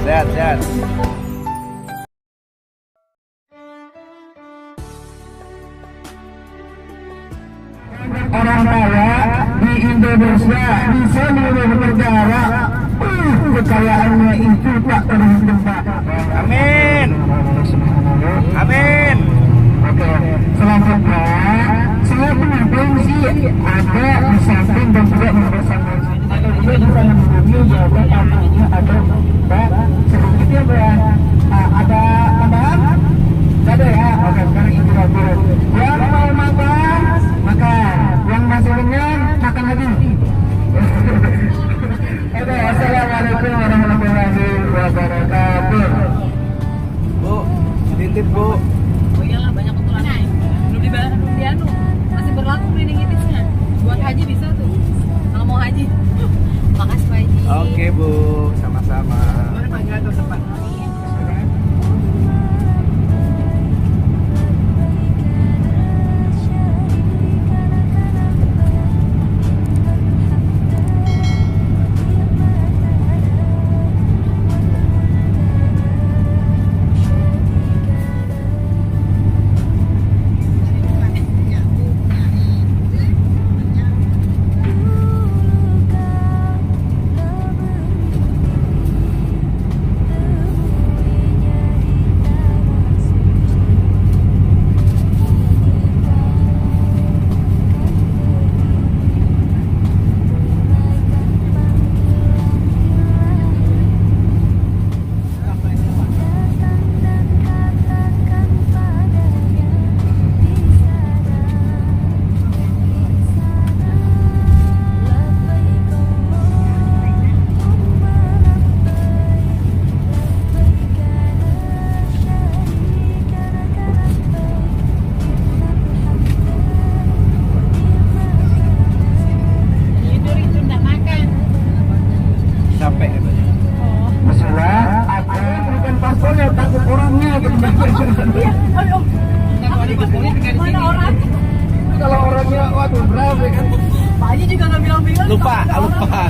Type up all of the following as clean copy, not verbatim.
Sehat, sehat. Orang kaya di Indonesia di seluruh negara, kekayaannya itu tak terhitung, Pak. Amin. Amin. Oke, selanjutnya saya punya fungsi ada di samping dan juga bersama. Atau juga bisa menghubungi jawaban artinya ada Pak sedikit ya Pak ya. Ada tambahan? Tidak ada ya. Oke, sekarang ibu dulu. Yang mau makan, makan. Yang masih kenyang, makan lagi. Oke, assalamualaikum warahmatullahi wabarakatuh. Bu, titip Bu. Oh iyalah banyak keturunan. Belum di anu masih berlaku meningitisnya. Buat haji bisa tuh. Kalau mau haji. Makasih Pak Haji. Oke Bu, sama-sama. Mana panggilan tuh sempat. Tidur itu enggak makan. Capek katanya. Oh. Masalah, aku bukan paspornya, takut orangnya gitu. Iya. Aduh. Mana orang? Kalau orangnya, waduh berat ya kan. Pak Haji juga nggak bilang-bilang. Lupa, Ada orang. lupa.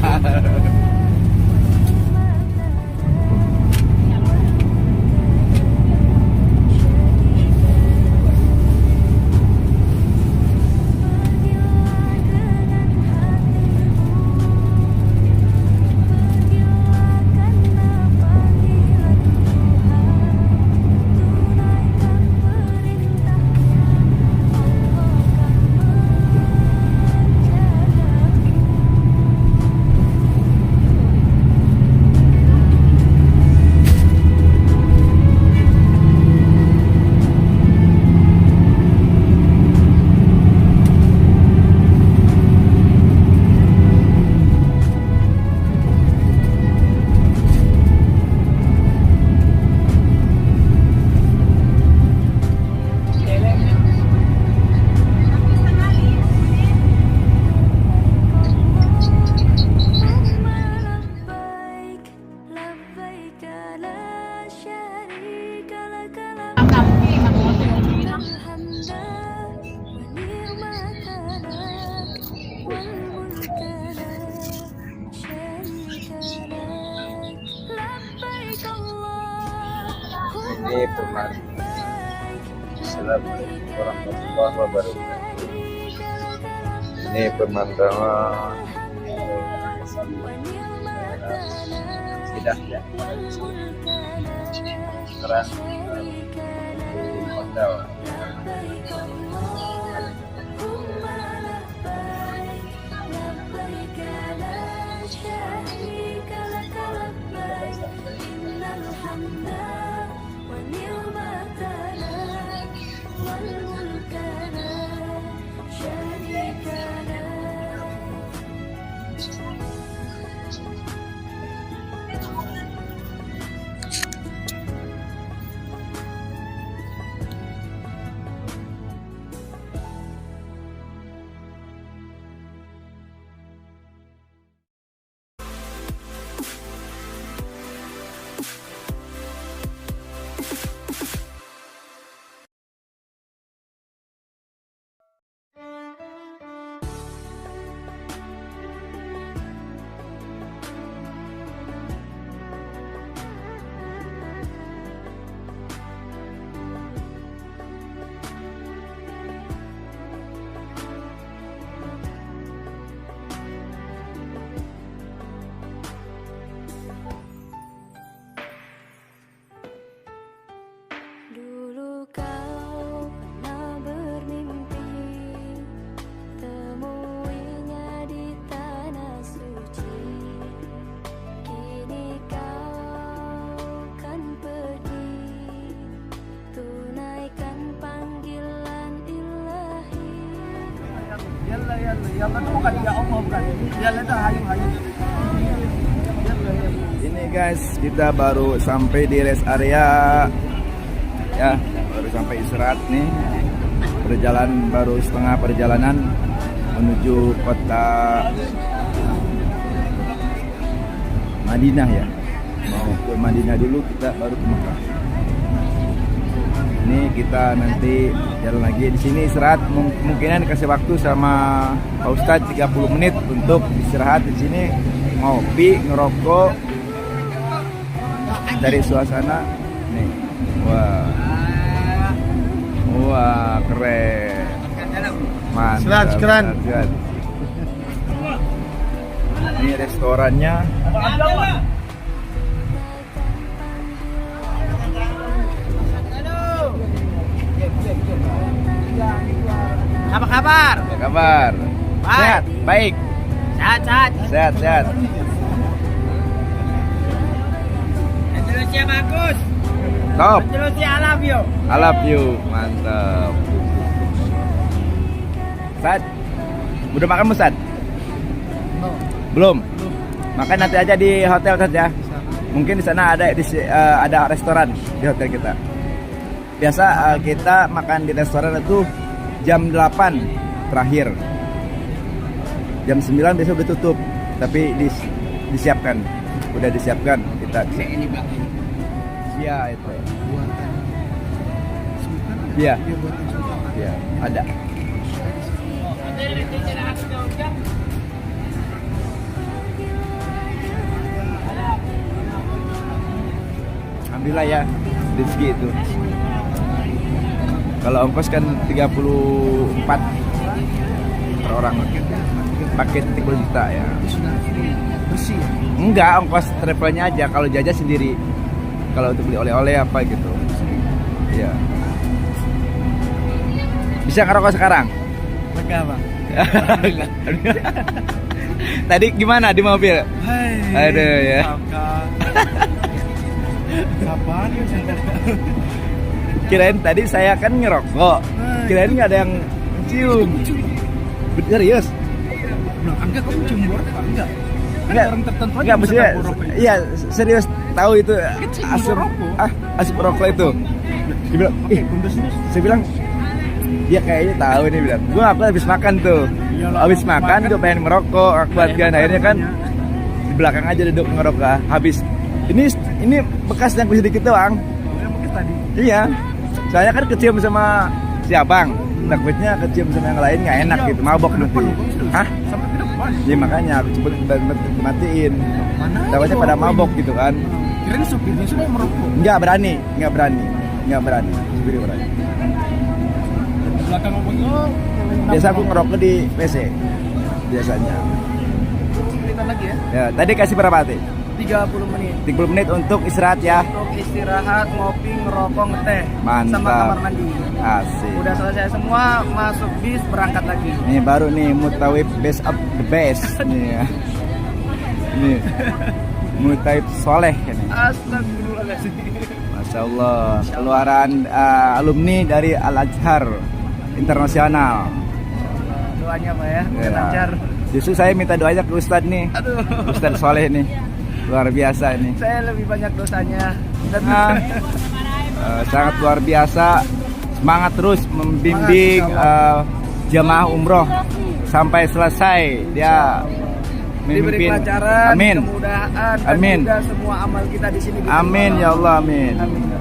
Ini pemandangan. Assalamualaikum warahmatullahi wabarakatuh. Ini pemandangan tidak terang hotel. Ya kan bukan ya Allah bukan. Ya lihat hayu-hayu. Ini guys, kita baru sampai di rest area. Ya, baru sampai istirahat nih. Baru setengah perjalanan menuju kota Madinah ya. Mau ke Madinah dulu, kita baru ke Mekah. Ini kita nanti jalan lagi di sini istirahat. Kemungkinan kasih waktu sama Pak Ustadz 30 menit untuk istirahat di sini, ngopi, ngerokok, dari suasana. Nih, wah keren, mantap. Keren. Ini restorannya. Apa kabar? Apa kabar? Baik. Sehat, baik. Sehat. Indonesia bagus. Top. Indonesia I love you. I love you, mantap. Sad, udah makan belum, Sad? Belum. Makan nanti aja di hotel saja. Mungkin di sana ada restoran di hotel kita. Biasa kita makan di restoran itu jam 8 terakhir. Jam 9 biasa udah tutup. Tapi disiapkan. Udah disiapkan kita. Iya itu. Iya. Iya, ada. Alhamdulillah ya, rezeki itu. Kalau ongkos kan 34 per orang. Paket 30 juta ya. Bersih ya? Enggak, ongkos travelnya aja. Kalau jajan sendiri. Kalau untuk beli oleh-oleh apa gitu. Iya. Bisa ngerokok sekarang? Lega bang. Tadi gimana di mobil? Hai. Aduh ya. Kapan ya? Kirain tadi saya kan ngerokok. Kirain nggak ada yang cium. Serius? Nah, enggak kamu cium borok apa enggak? Enggak, orang tertentu aja enggak bisa maksudnya. tahu borok. Iya, serius tahu itu Kecil asap rokok. asap rokok itu. Dibilang, saya bilang dia kayaknya tahu nih bilang. Aku habis makan tuh. Habis makan tuh pengen merokok, akuat kan akhirnya kan di belakang aja duduk ngerokok. Habis ini bekas yang sedikit doang. Tadi. Iya. Saya kan kecium sama si abang. Takutnya kecium sama yang lain nggak enak gitu, mabok nanti. Hah? Sampai ke depan. Iya makanya aku coba matiin. Mana? Takutnya pada mabok gitu kan. Kirain supirnya sudah merokok. Nggak berani. Supirnya berani. Belakang ngomong. Biasa aku ngerokok di WC. Biasanya. Kita lagi ya. Ya, tadi kasih berapa tadi? 30 menit. 30 menit untuk istirahat ya. Untuk istirahat, ngopi, ngerokok, ngeteh. Mantap. Sama kamar mandi. Asik. Udah selesai semua, masuk bis, berangkat lagi. Nih baru nih Mutawib best of the best nih ya. Nih. Mutawib soleh ini. Astagfirullahaladzim. Masya Allah. Keluaran alumni dari Al Azhar Internasional. Doanya Pak ya, Ya. lancar. Justru saya minta doanya ke Ustadz nih. Aduh. Ustadz soleh nih. Luar biasa ini. Saya lebih banyak dosanya. Dan Sangat luar biasa. Semangat terus membimbing jamaah umroh sampai selesai. Dia diberi memimpin. kelancaran, Amin. kemudahan, Amin. dan juga semua amal kita di sini. Amin ya Allah, amin. Amin.